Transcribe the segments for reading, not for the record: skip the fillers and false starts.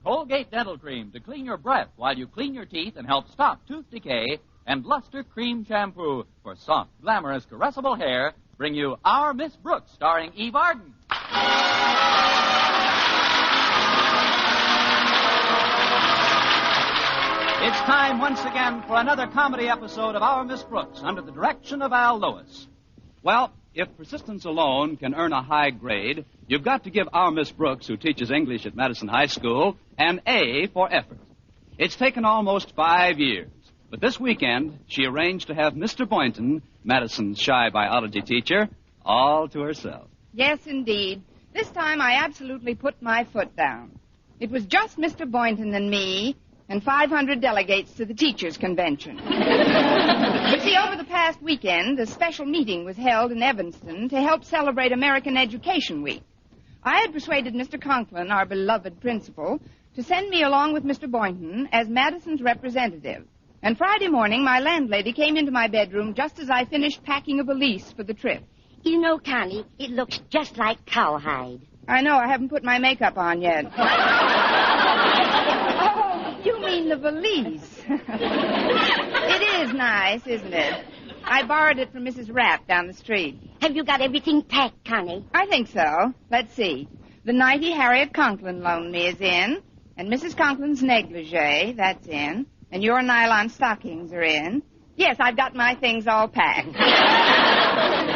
Colgate Dental Cream to clean your breath while you clean your teeth and help stop tooth decay, and Luster Cream Shampoo for soft, glamorous, caressable hair bring you Our Miss Brooks, starring Eve Arden. It's time once again for another comedy episode of Our Miss Brooks under the direction of Al Lewis. Well, if persistence alone can earn a high grade, you've got to give our Miss Brooks, who teaches English at Madison High School, an A for effort. It's taken almost 5 years, but this weekend she arranged to have Mr. Boynton, Madison's shy biology teacher, all to herself. Yes, indeed. This time I absolutely put my foot down. It was just Mr. Boynton and me and 500 delegates to the teachers' convention. You see, over the past weekend, a special meeting was held in Evanston to help celebrate American Education Week. I had persuaded Mr. Conklin, our beloved principal, to send me along with Mr. Boynton as Madison's representative. And Friday morning, my landlady came into my bedroom just as I finished packing a valise for the trip. You know, Connie, it looks just like cowhide. I know, I haven't put my makeup on yet. Oh, you mean the valise. It is nice, isn't it? I borrowed it from Mrs. Rapp down the street. Have you got everything packed, Connie? I think so. Let's see. The nightie Harriet Conklin loaned me is in, and Mrs. Conklin's negligee, that's in, and your nylon stockings are in. Yes, I've got my things all packed.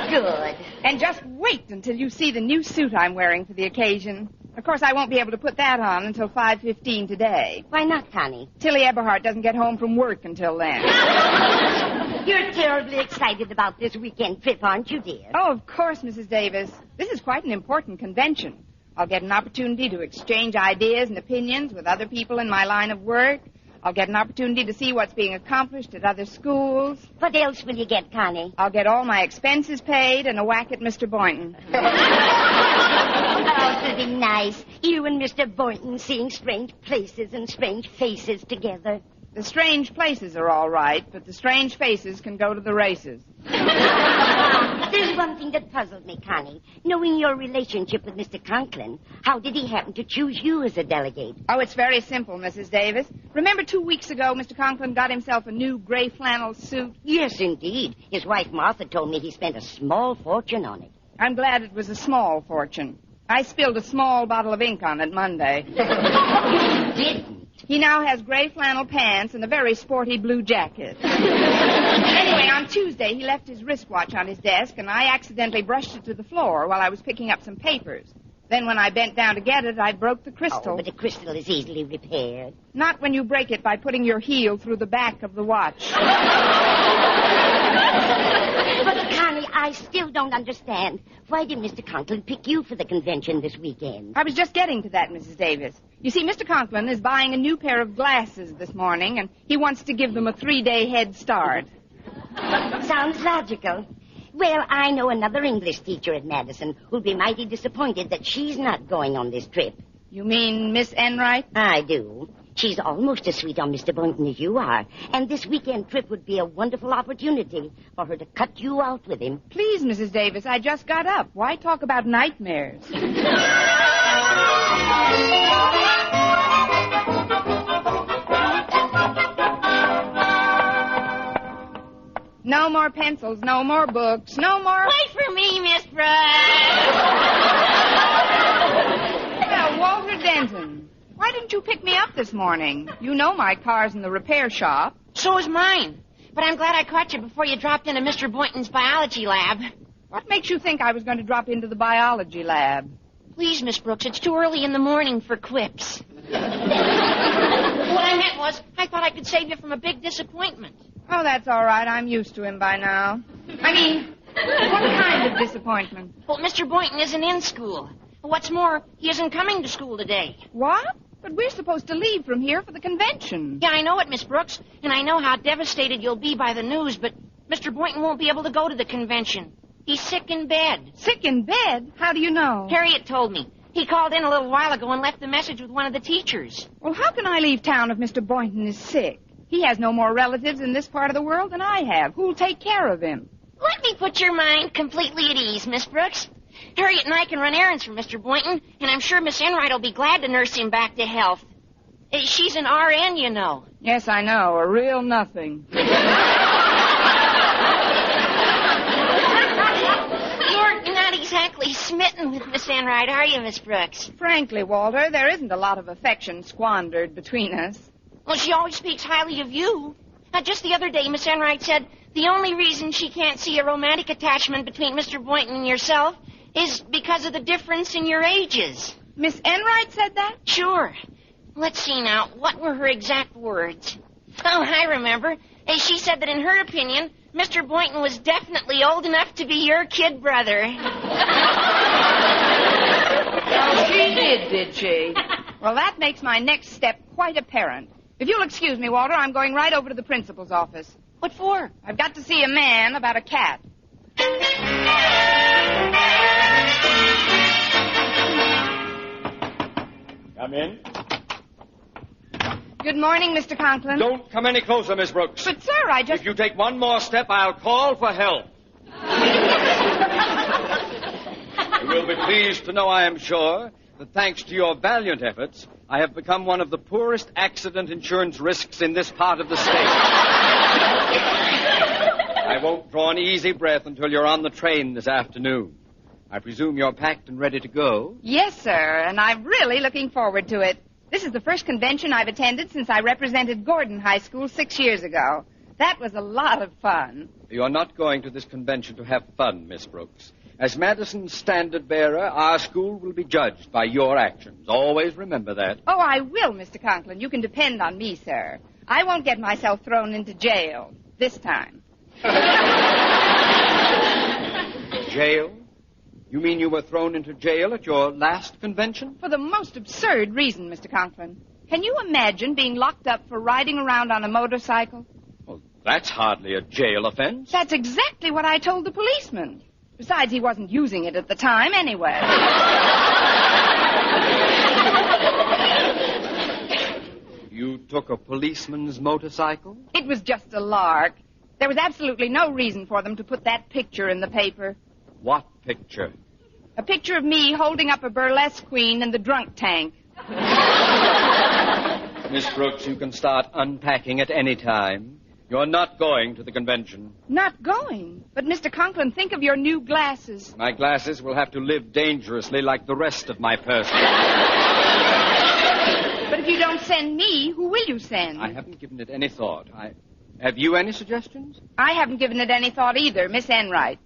Good. And just wait until you see the new suit I'm wearing for the occasion. Of course, I won't be able to put that on until 5:15 today. Why not, Connie? Tilly Eberhardt doesn't get home from work until then. You're terribly excited about this weekend trip, aren't you, dear? Oh, of course, Mrs. Davis. This is quite an important convention. I'll get an opportunity to exchange ideas and opinions with other people in my line of work. I'll get an opportunity to see what's being accomplished at other schools. What else will you get, Connie? I'll get all my expenses paid and a whack at Mr. Boynton. Oh, it'll be nice. You and Mr. Boynton seeing strange places and strange faces together. The strange places are all right, but the strange faces can go to the races. There's one thing that puzzled me, Connie. Knowing your relationship with Mr. Conklin, how did he happen to choose you as a delegate? Oh, it's very simple, Mrs. Davis. Remember 2 weeks ago, Mr. Conklin got himself a new gray flannel suit? Yes, indeed. His wife, Martha, told me he spent a small fortune on it. I'm glad it was a small fortune. I spilled a small bottle of ink on it Monday. You didn't? He now has gray flannel pants and a very sporty blue jacket. Anyway, on Tuesday, he left his wristwatch on his desk, and I accidentally brushed it to the floor while I was picking up some papers. Then when I bent down to get it, I broke the crystal. Oh, but the crystal is easily repaired. Not when you break it by putting your heel through the back of the watch. But, Connie, I still don't understand. Why did Mr. Conklin pick you for the convention this weekend? I was just getting to that, Mrs. Davis. You see, Mr. Conklin is buying a new pair of glasses this morning, and he wants to give them a 3-day head start. Sounds logical. Well, I know another English teacher at Madison who'll be mighty disappointed that she's not going on this trip. You mean Miss Enright? I do. She's almost as sweet on Mr. Boynton as you are, and this weekend trip would be a wonderful opportunity for her to cut you out with him. Please, Mrs. Davis, I just got up. Why talk about nightmares? No more pencils, no more books, no more... Wait for me, Miss Brooks. Well, Walter Denton, why didn't you pick me up this morning? You know my car's in the repair shop. So is mine. But I'm glad I caught you before you dropped into Mr. Boynton's biology lab. What makes you think I was going to drop into the biology lab? Please, Miss Brooks, it's too early in the morning for quips. What I meant was, I thought I could save you from a big disappointment. Oh, that's all right. I'm used to him by now. I mean, what kind of disappointment? Well, Mr. Boynton isn't in school. What's more, he isn't coming to school today. What? But we're supposed to leave from here for the convention. Yeah, I know it, Miss Brooks, and I know how devastated you'll be by the news, but Mr. Boynton won't be able to go to the convention. He's sick in bed. Sick in bed? How do you know? Harriet told me. He called in a little while ago and left a message with one of the teachers. Well, how can I leave town if Mr. Boynton is sick? He has no more relatives in this part of the world than I have. Who'll take care of him? Let me put your mind completely at ease, Miss Brooks. Harriet and I can run errands for Mr. Boynton, and I'm sure Miss Enright will be glad to nurse him back to health. She's an RN, you know. Yes, I know. A real nothing. You're not exactly smitten with Miss Enright, are you, Miss Brooks? Frankly, Walter, there isn't a lot of affection squandered between us. Well, she always speaks highly of you. Just the other day, Miss Enright said the only reason she can't see a romantic attachment between Mr. Boynton and yourself is because of the difference in your ages. Miss Enright said that? Sure. Let's see now. What were her exact words? Oh, I remember. She said that in her opinion, Mr. Boynton was definitely old enough to be your kid brother. Oh, she did she? Well, that makes my next step quite apparent. If you'll excuse me, Walter, I'm going right over to the principal's office. What for? I've got to see a man about a cat. Come in. Good morning, Mr. Conklin. Don't come any closer, Miss Brooks. But, sir, I just... If you take one more step, I'll call for help. You will be pleased to know, I am sure, that thanks to your valiant efforts, I have become one of the poorest accident insurance risks in this part of the state. I won't draw an easy breath until you're on the train this afternoon. I presume you're packed and ready to go? Yes, sir, and I'm really looking forward to it. This is the first convention I've attended since I represented Gordon High School 6 years ago. That was a lot of fun. You're not going to this convention to have fun, Miss Brooks. As Madison's standard bearer, our school will be judged by your actions. Always remember that. Oh, I will, Mr. Conklin. You can depend on me, sir. I won't get myself thrown into jail this time. Jail? You mean you were thrown into jail at your last convention? For the most absurd reason, Mr. Conklin. Can you imagine being locked up for riding around on a motorcycle? Well, that's hardly a jail offense. That's exactly what I told the policeman. Besides, he wasn't using it at the time anyway. You took a policeman's motorcycle? It was just a lark. There was absolutely no reason for them to put that picture in the paper. What picture? A picture of me holding up a burlesque queen in the drunk tank. Miss Brooks, you can start unpacking at any time. You're not going to the convention. Not going? But, Mr. Conklin, think of your new glasses. My glasses will have to live dangerously like the rest of my person. But if you don't send me, who will you send? I haven't given it any thought. Have you any suggestions? I haven't given it any thought either, Miss Enright.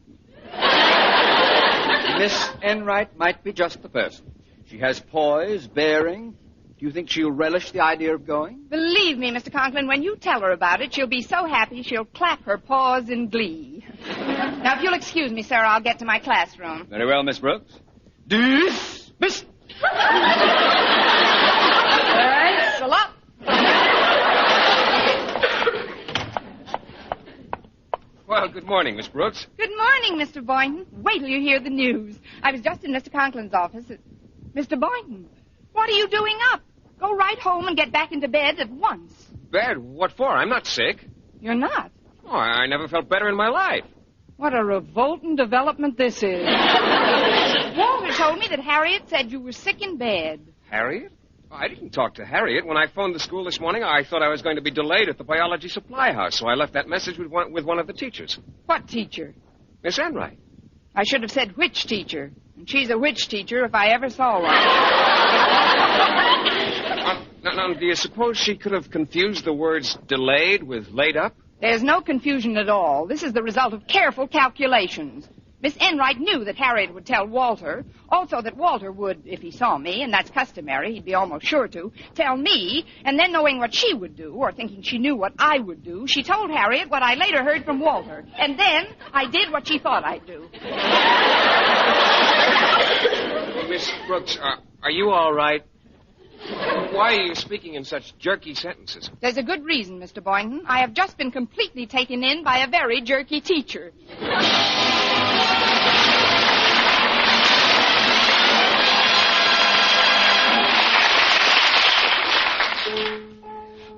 Miss Enright might be just the person. She has poise, bearing. Do you think she'll relish the idea of going? Believe me, Mr. Conklin, when you tell her about it, she'll be so happy she'll clap her paws in glee. Now, if you'll excuse me, sir, I'll get to my classroom. Very well, Miss Brooks. Dismissed. All right, so up. Well, good morning, Miss Brooks. Good morning, Mr. Boynton. Wait till you hear the news. I was just in Mr. Conklin's office. Mr. Boynton, what are you doing up? Go right home and get back into bed at once. Bed? What for? I'm not sick. You're not? Oh, I never felt better in my life. What a revolting development this is. Walter told me that Harriet said you were sick in bed. Harriet? Oh, I didn't talk to Harriet. When I phoned the school this morning, I thought I was going to be delayed at the biology supply house, so I left that message with one of the teachers. What teacher? Miss Enright. I should have said which teacher. And she's a witch teacher if I ever saw one. Now, do you suppose she could have confused the words delayed with laid up? There's no confusion at all. This is the result of careful calculations. Miss Enright knew that Harriet would tell Walter. Also that Walter would, if he saw me, and that's customary, he'd be almost sure to, tell me. And then knowing what she would do, or thinking she knew what I would do, she told Harriet what I later heard from Walter. And then I did what she thought I'd do. Well, Miss Brooks, are you all right? Why are you speaking in such jerky sentences? There's a good reason, Mr. Boynton. I have just been completely taken in by a very jerky teacher.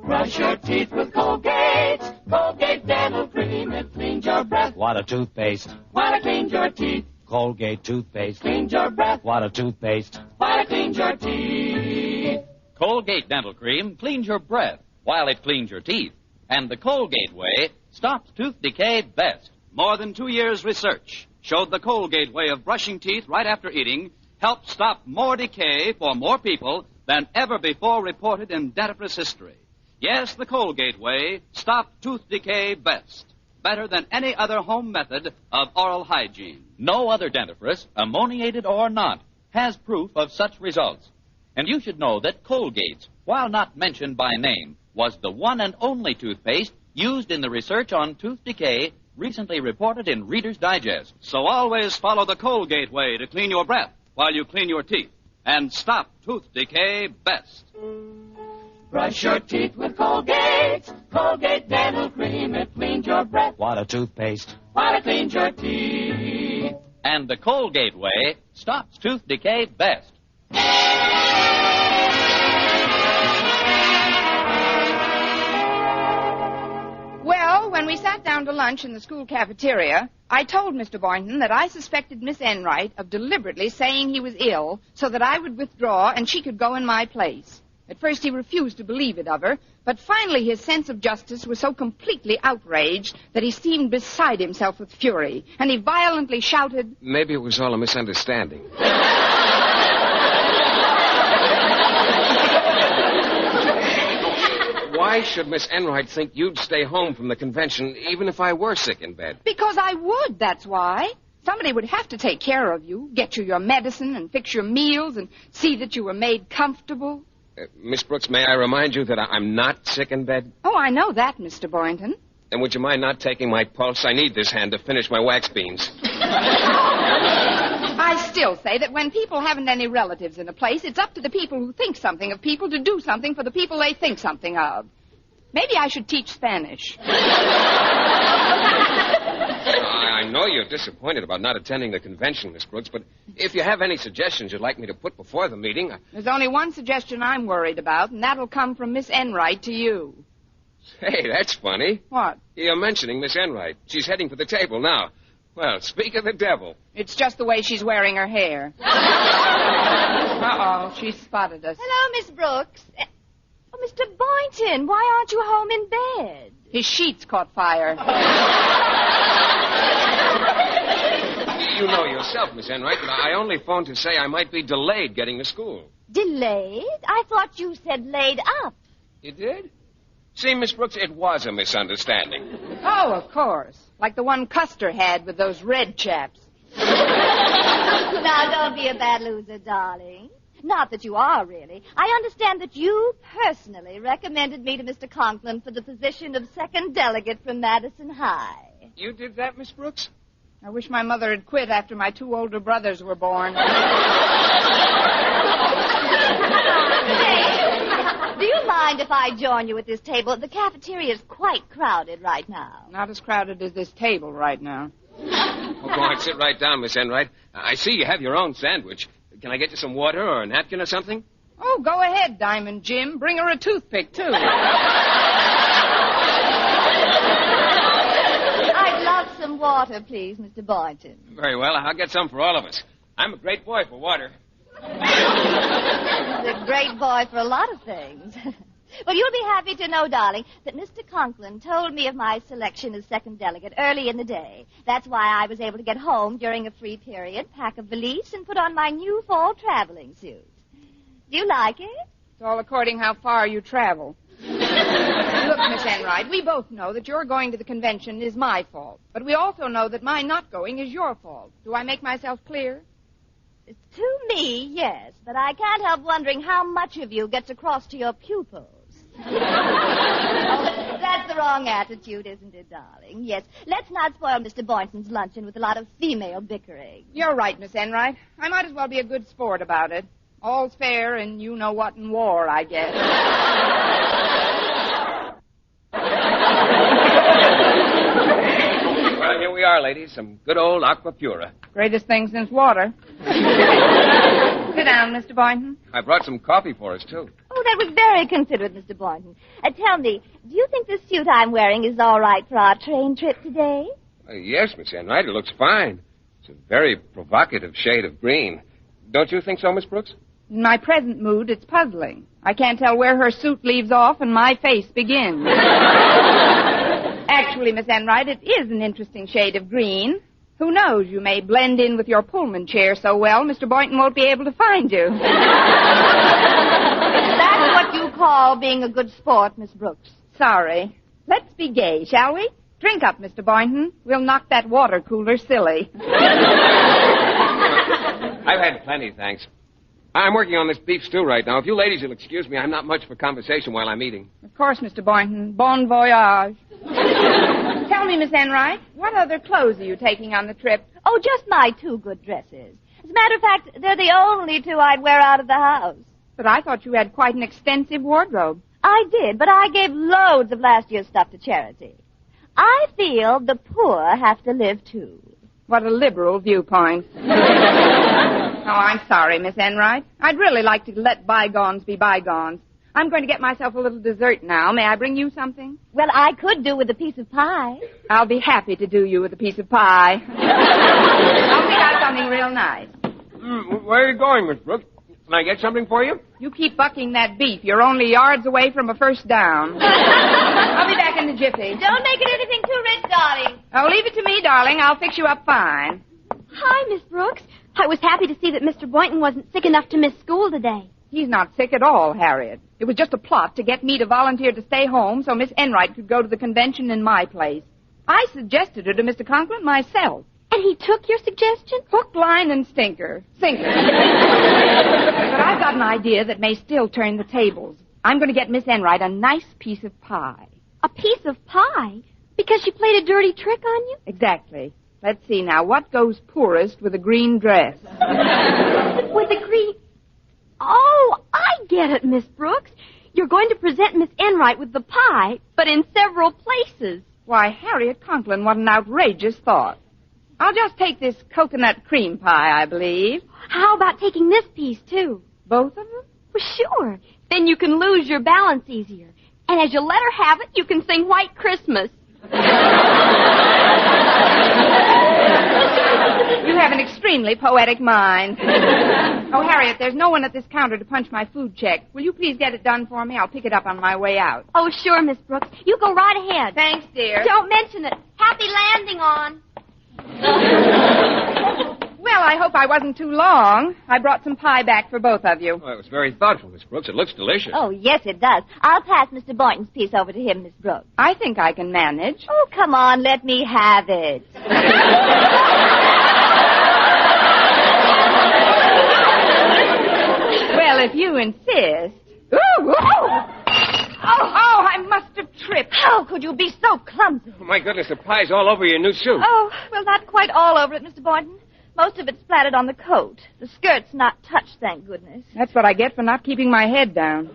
Brush your teeth with Colgate. Colgate Dental Cream. It cleans your breath. What a toothpaste. While it cleans your teeth. Colgate toothpaste. Cleans your breath. What a toothpaste. While it cleans your teeth. Colgate Dental Cream cleans your breath while it cleans your teeth. And the Colgate way stops tooth decay best. More than 2 years' research showed the Colgate way of brushing teeth right after eating helped stop more decay for more people than ever before reported in dentifrice history. Yes, the Colgate way stopped tooth decay best. Better than any other home method of oral hygiene. No other dentifrice, ammoniated or not, has proof of such results. And you should know that Colgate's, while not mentioned by name, was the one and only toothpaste used in the research on tooth decay recently reported in Reader's Digest. So always follow the Colgate way to clean your breath while you clean your teeth and stop tooth decay best. Brush your teeth with Colgate. Colgate Dental Cream, it cleans your breath. What a toothpaste. While it cleans your teeth. And the Colgate way stops tooth decay best. Well, when we sat down to lunch in the school cafeteria, I told Mr. Boynton that I suspected Miss Enright of deliberately saying he was ill so that I would withdraw and she could go in my place. At first he refused to believe it of her, but finally his sense of justice was so completely outraged that he seemed beside himself with fury, and he violently shouted, Maybe it was all a misunderstanding. Why should Miss Enright think you'd stay home from the convention even if I were sick in bed? Because I would, that's why. Somebody would have to take care of you, get you your medicine and fix your meals and see that you were made comfortable. Miss Brooks, may I remind you that I'm not sick in bed? Oh, I know that, Mr. Boynton. Then would you mind not taking my pulse? I need this hand to finish my wax beans. I still say that when people haven't any relatives in a place, it's up to the people who think something of people to do something for the people they think something of. Maybe I should teach Spanish. I know you're disappointed about not attending the convention, Miss Brooks, but if you have any suggestions you'd like me to put before the meeting... There's only one suggestion I'm worried about, and that'll come from Miss Enright to you. Hey, that's funny. What? You're mentioning Miss Enright. She's heading for the table now. Well, speak of the devil. It's just the way she's wearing her hair. Uh-oh, she spotted us. Hello, Miss Brooks. Oh, Mr. Boynton, why aren't you home in bed? His sheets caught fire. You know yourself, Miss Enright, that I only phoned to say I might be delayed getting to school. Delayed? I thought you said laid up. You did? See, Miss Brooks, it was a misunderstanding. Oh, of course. Like the one Custer had with those red chaps. Now, don't be a bad loser, darling. Not that you are, really. I understand that you personally recommended me to Mr. Conklin for the position of second delegate from Madison High. You did that, Miss Brooks? I wish my mother had quit after my 2 older brothers were born. Hey, do you mind if I join you at this table? The cafeteria is quite crowded right now. Not as crowded as this table right now. Oh, go on, sit right down, Miss Enright. I see you have your own sandwich. Can I get you some water or a napkin or something? Oh, go ahead, Diamond Jim. Bring her a toothpick, too. I'd love some water, please, Mr. Boynton. Very well. I'll get some for all of us. I'm a great boy for water. He's a great boy for a lot of things. Well, you'll be happy to know, darling, that Mr. Conklin told me of my selection as second delegate early in the day. That's why I was able to get home during a free period, pack a valise, and put on my new fall traveling suit. Do you like it? It's all according how far you travel. Look, Miss Enright, we both know that your going to the convention is my fault. But we also know that my not going is your fault. Do I make myself clear? To me, yes. But I can't help wondering how much of you gets across to your pupils. Oh, that's the wrong attitude, isn't it, darling? Yes. Let's not spoil Mr. Boynton's luncheon with a lot of female bickering. You're right, Miss Enright. I might as well be a good sport about it. All's fair in you-know-what in war, I guess. Well, here we are, ladies. Some good old aqua pura. Greatest thing since water. Sit down, Mr. Boynton. I brought some coffee for us, too. Oh, that was very considerate, Mr. Boynton. Tell me, do you think the suit I'm wearing is all right for our train trip today? Yes, Miss Enright, it looks fine. It's a very provocative shade of green. Don't you think so, Miss Brooks? In my present mood, it's puzzling. I can't tell where her suit leaves off and my face begins. Actually, Miss Enright, it is an interesting shade of green. Who knows, you may blend in with your Pullman chair so well, Mr. Boynton won't be able to find you. That's what you call being a good sport, Miss Brooks. Sorry. Let's be gay, shall we? Drink up, Mr. Boynton. We'll knock that water cooler silly. I've had plenty, thanks. I'm working on this beef stew right now. If you ladies will excuse me, I'm not much for conversation while I'm eating. Of course, Mr. Boynton. Bon voyage. Tell me, Miss Enright, what other clothes are you taking on the trip? Oh, just my 2 good dresses. As a matter of fact, they're the only 2 I'd wear out of the house. But I thought you had quite an extensive wardrobe. I did, but I gave loads of last year's stuff to charity. I feel the poor have to live, too. What a liberal viewpoint. Oh, I'm sorry, Miss Enright. I'd really like to let bygones be bygones. I'm going to get myself a little dessert now. May I bring you something? Well, I could do with a piece of pie. I'll be happy to do you with a piece of pie. I'll pick out something real nice. Where are you going, Miss Brooks? Can I get something for you? You keep bucking that beef. You're only yards away from a first down. I'll be back in a jiffy. Don't make it anything too rich, darling. Oh, leave it to me, darling. I'll fix you up fine. Hi, Miss Brooks. I was happy to see that Mr. Boynton wasn't sick enough to miss school today. He's not sick at all, Harriet. It was just a plot to get me to volunteer to stay home so Miss Enright could go to the convention in my place. I suggested her to Mr. Conklin myself. And he took your suggestion? Hook, line, and sinker. But I've got an idea that may still turn the tables. I'm going to get Miss Enright a nice piece of pie. A piece of pie? Because she played a dirty trick on you? Exactly. Let's see now. What goes poorest with a green dress? With a green... Oh, I get it, Miss Brooks. You're going to present Miss Enright with the pie, but in several places. Why, Harriet Conklin, what an outrageous thought. I'll just take this coconut cream pie, I believe. How about taking this piece, too? Both of them? Well, sure. Then you can lose your balance easier. And as you let her have it, you can sing White Christmas. You have an extremely poetic mind. Oh, Harriet, there's no one at this counter to punch my food check. Will you please get it done for me? I'll pick it up on my way out. Oh, sure, Miss Brooks. You go right ahead. Thanks, dear. Don't mention it. Happy landing on. Well, I hope I wasn't too long. I brought some pie back for both of you. Oh, it was very thoughtful, Miss Brooks. It looks delicious. Oh, yes, it does. I'll pass Mr. Boynton's piece over to him, Miss Brooks. I think I can manage. Oh, come on, let me have it. Well, if you insist. Ooh, ooh. Oh, I must have tripped. How could you be so clumsy? Oh, my goodness, the pie's all over your new suit. Oh, well, not quite all over it, Mr. Boynton. Most of it's splattered on the coat. The skirt's not touched, thank goodness. That's what I get for not keeping my head down.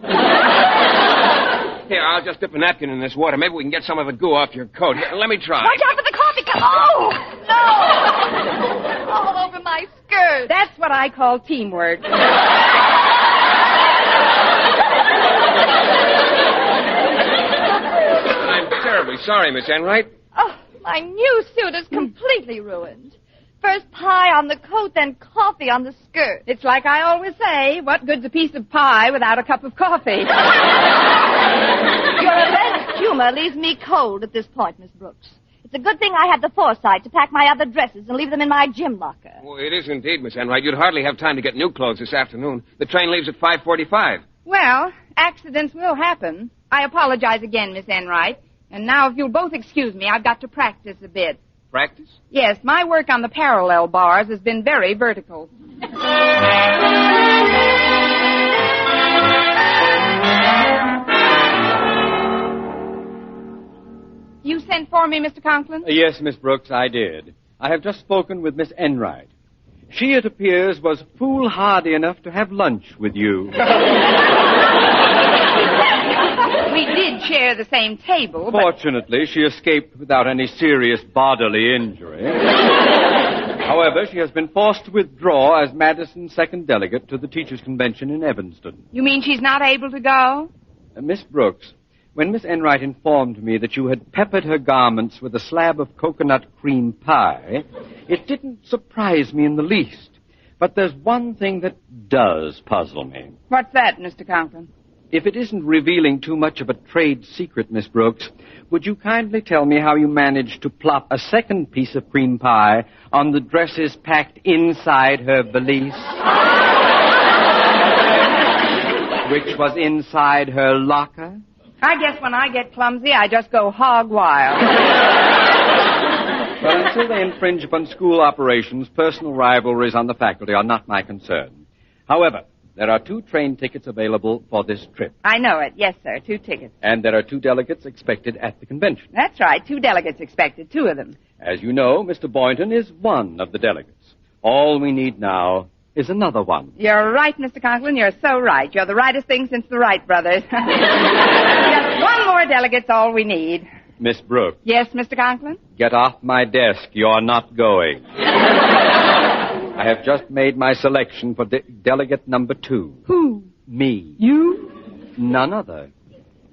Here, I'll just dip a napkin in this water. Maybe we can get some of the goo off your coat. Here, let me try. Watch out for the coffee cup. Oh, no. All over my skirt. That's what I call teamwork. I'm terribly sorry, Miss Enright. Oh, my new suit is completely ruined. First pie on the coat, then coffee on the skirt. It's like I always say, what good's a piece of pie without a cup of coffee? Your alleged humor leaves me cold at this point, Miss Brooks. It's a good thing I had the foresight to pack my other dresses and leave them in my gym locker. Oh, it is indeed, Miss Enright. You'd hardly have time to get new clothes this afternoon. The train leaves at 5:45. Well, accidents will happen. I apologize again, Miss Enright. And now, if you'll both excuse me, I've got to practice a bit. Practice? Yes, my work on the parallel bars has been very vertical. You sent for me, Mr. Conklin? Yes, Miss Brooks, I did. I have just spoken with Miss Enright. She, it appears, was foolhardy enough to have lunch with you. We did share the same table, but... Fortunately, she escaped without any serious bodily injury. However, she has been forced to withdraw as Madison's second delegate to the Teachers' Convention in Evanston. You mean she's not able to go? Miss Brooks, when Miss Enright informed me that you had peppered her garments with a slab of coconut cream pie, it didn't surprise me in the least. But there's one thing that does puzzle me. What's that, Mr. Conklin? if it isn't revealing too much of a trade secret, Miss Brooks, would you kindly tell me how you managed to plop a second piece of cream pie on the dresses packed inside her valise? Which was inside her locker? I guess when I get clumsy, I just go hog wild. Well, until they infringe upon school operations, personal rivalries on the faculty are not my concern. However, there are 2 train tickets available for this trip. I know it. Yes, sir. 2 tickets. And there are 2 delegates expected at the convention. That's right. 2 delegates expected. 2 of them. As you know, Mr. Boynton is one of the delegates. All we need now is another one. You're right, Mr. Conklin. You're so right. You're the rightest thing since the Wright brothers. Just one more delegate's all we need. Miss Brooks. Yes, Mr. Conklin? Get off my desk. You're not going. I have just made my selection for delegate number 2. Who? Me. You? None other.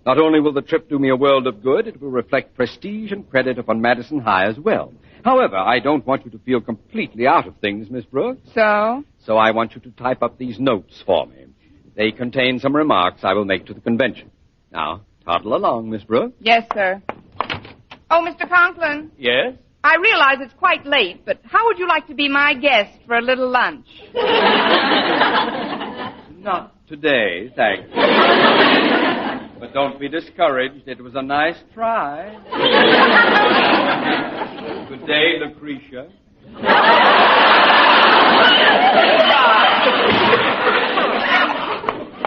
Not only will the trip do me a world of good, it will reflect prestige and credit upon Madison High as well. However, I don't want you to feel completely out of things, Miss Brooks. So? So I want you to type up these notes for me. They contain some remarks I will make to the convention. Now, toddle along, Miss Brooks. Yes, sir. Oh, Mr. Conklin. Yes? I realize it's quite late, but how would you like to be my guest for a little lunch? Not today, thank you. But don't be discouraged. It was a nice try. Good day, Lucretia.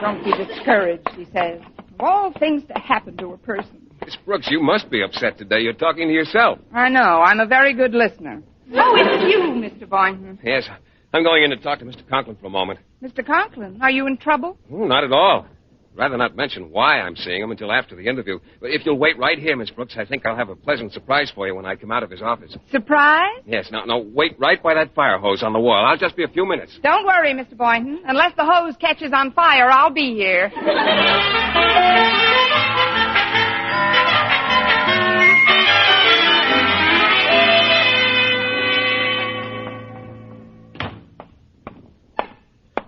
Don't be discouraged, he says. Of all things to happen to a person. Miss Brooks, you must be upset today. You're talking to yourself. I know. I'm a very good listener. Oh, it's you, Mr. Boynton. Yes, I'm going in to talk to Mr. Conklin for a moment. Mr. Conklin, are you in trouble? Oh, not at all. Rather not mention why I'm seeing him until after the interview. But if you'll wait right here, Miss Brooks, I think I'll have a pleasant surprise for you when I come out of his office. Surprise? Yes, no, wait right by that fire hose on the wall. I'll just be a few minutes. Don't worry, Mr. Boynton. Unless the hose catches on fire, I'll be here.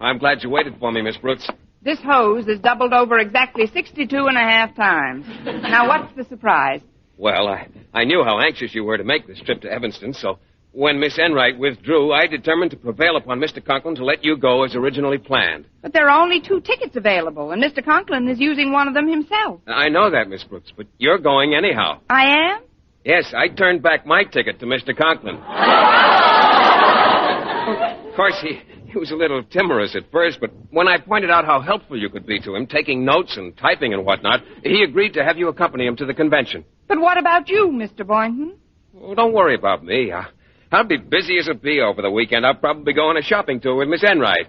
I'm glad you waited for me, Miss Brooks. This hose is doubled over exactly 62.5 times. Now, what's the surprise? Well, I knew how anxious you were to make this trip to Evanston, so when Miss Enright withdrew, I determined to prevail upon Mr. Conklin to let you go as originally planned. But there are only 2 tickets available, and Mr. Conklin is using one of them himself. I know that, Miss Brooks, but you're going anyhow. I am? Yes, I turned back my ticket to Mr. Conklin. Of course, he was a little timorous at first, but when I pointed out how helpful you could be to him, taking notes and typing and whatnot, he agreed to have you accompany him to the convention. But what about you, Mr. Boynton? Oh, don't worry about me. I'll be busy as a bee over the weekend. I'll probably go on a shopping tour with Miss Enright.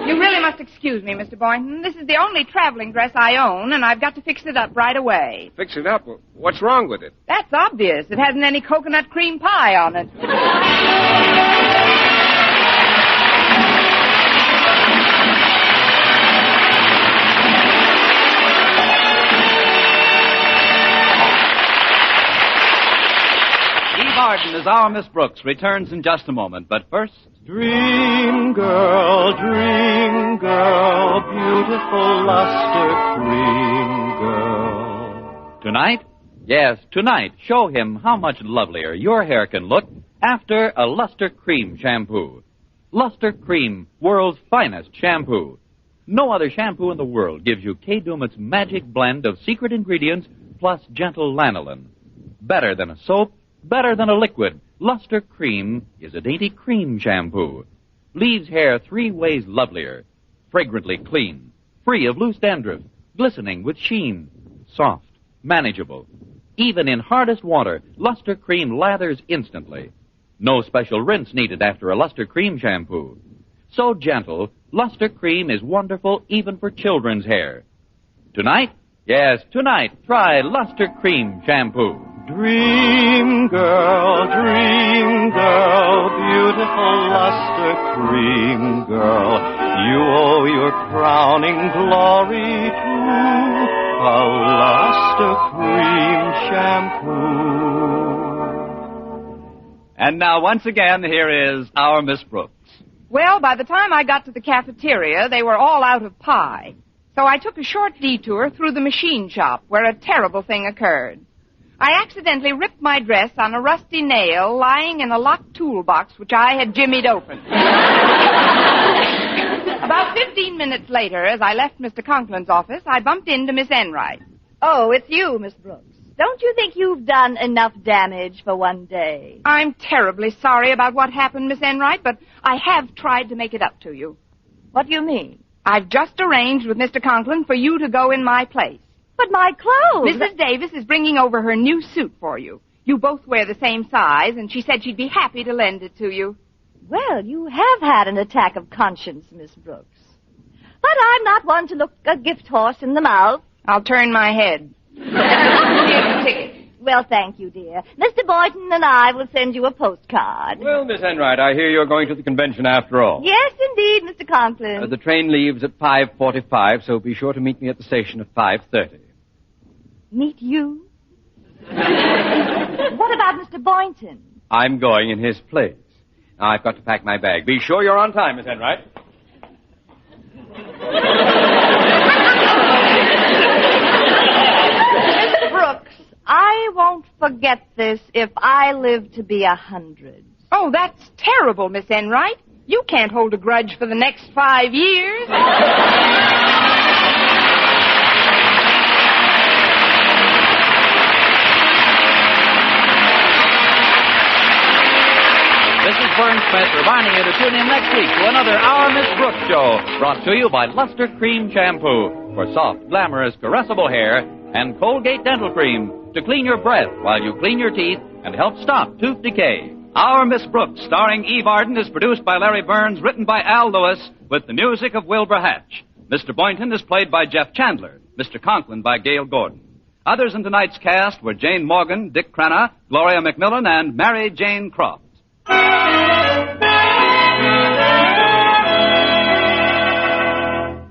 You really must excuse me, Mr. Boynton. This is the only traveling dress I own, and I've got to fix it up right away. Fix it up? What's wrong with it? That's obvious. It hasn't any coconut cream pie on it. Eve Arden as our Miss Brooks returns in just a moment, but first... Dream girl, beautiful luster cream girl. Tonight? Yes, tonight, show him how much lovelier your hair can look after a Luster Cream shampoo. Luster Cream, world's finest shampoo. No other shampoo in the world gives you Kay Daumit's magic blend of secret ingredients plus gentle lanolin. Better than a soap, better than a liquid, Luster Cream is a dainty cream shampoo. Leaves hair 3 ways lovelier. Fragrantly clean, free of loose dandruff, glistening with sheen, soft, manageable. Even in hardest water, Luster Cream lathers instantly. No special rinse needed after a Luster Cream shampoo. So gentle, Luster Cream is wonderful even for children's hair. Tonight? Yes, tonight, try Luster Cream shampoo. Dream girl, beautiful luster cream girl. You owe your crowning glory to a luster cream shampoo. And now, once again, here is our Miss Brooks. Well, by the time I got to the cafeteria, they were all out of pie. So I took a short detour through the machine shop where a terrible thing occurred. I accidentally ripped my dress on a rusty nail lying in a locked toolbox which I had jimmied open. About 15 minutes later, as I left Mr. Conklin's office, I bumped into Miss Enright. Oh, it's you, Miss Brooks. Don't you think you've done enough damage for one day? I'm terribly sorry about what happened, Miss Enright, but I have tried to make it up to you. What do you mean? I've just arranged with Mr. Conklin for you to go in my place. But my clothes... Mrs. Davis is bringing over her new suit for you. You both wear the same size, and she said she'd be happy to lend it to you. Well, you have had an attack of conscience, Miss Brooks. But I'm not one to look a gift horse in the mouth. I'll turn my head. Here's the ticket. Well, thank you, dear. Mr. Boynton and I will send you a postcard. Well, Miss Enright, I hear you're going to the convention after all. Yes, indeed, Mr. Conklin. The train leaves at 5:45, so be sure to meet me at the station at 5:30. Meet you? What about Mr. Boynton? I'm going in his place. Now, I've got to pack my bag. Be sure you're on time, Miss Enright. Mr. Brooks, I won't forget this if I live to be 100. Oh, that's terrible, Miss Enright. You can't hold a grudge for the next 5 years. This is Vern Smith reminding you to tune in next week to another Our Miss Brooks show, brought to you by Luster Cream Shampoo for soft, glamorous, caressable hair, and Colgate Dental Cream to clean your breath while you clean your teeth and help stop tooth decay. Our Miss Brooks, starring Eve Arden, is produced by Larry Burns, written by Al Lewis, with the music of Wilbur Hatch. Mr. Boynton is played by Jeff Chandler, Mr. Conklin by Gail Gordon. Others in tonight's cast were Jane Morgan, Dick Crenna, Gloria McMillan, and Mary Jane Croft.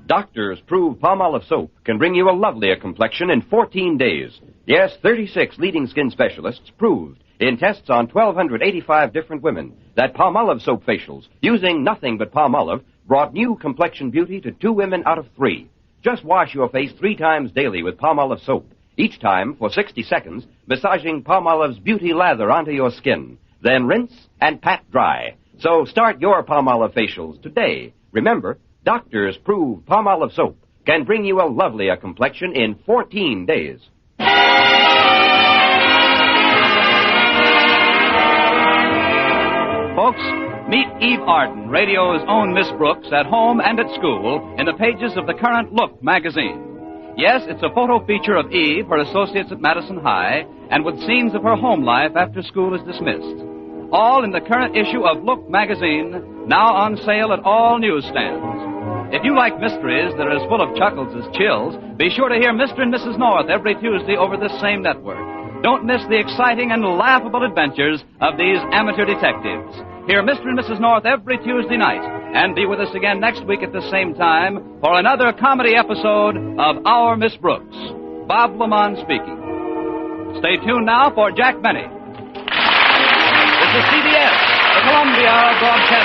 Doctors prove Palmolive soap can bring you a lovelier complexion in 14 days. Yes, 36 leading skin specialists proved in tests on 1,285 different women that Palmolive soap facials, using nothing but Palmolive, brought new complexion beauty to 2 women out of 3. Just wash your face 3 times daily with Palmolive soap, each time for 60 seconds, massaging Palmolive's beauty lather onto your skin. Then rinse and pat dry. So start your Palmolive facials today. Remember, doctors prove Palmolive soap can bring you a lovelier complexion in 14 days. Folks, meet Eve Arden, radio's own Miss Brooks, at home and at school in the pages of the current Look magazine. Yes, it's a photo feature of Eve, her associates at Madison High, and with scenes of her home life after school is dismissed. All in the current issue of Look magazine, now on sale at all newsstands. If you like mysteries that are as full of chuckles as chills, be sure to hear Mr. and Mrs. North every Tuesday over this same network. Don't miss the exciting and laughable adventures of these amateur detectives. Hear Mr. and Mrs. North every Tuesday night, and be with us again next week at the same time for another comedy episode of Our Miss Brooks. Bob Lamont speaking. Stay tuned now for Jack Benny. This is CBS, the Columbia Broadcasting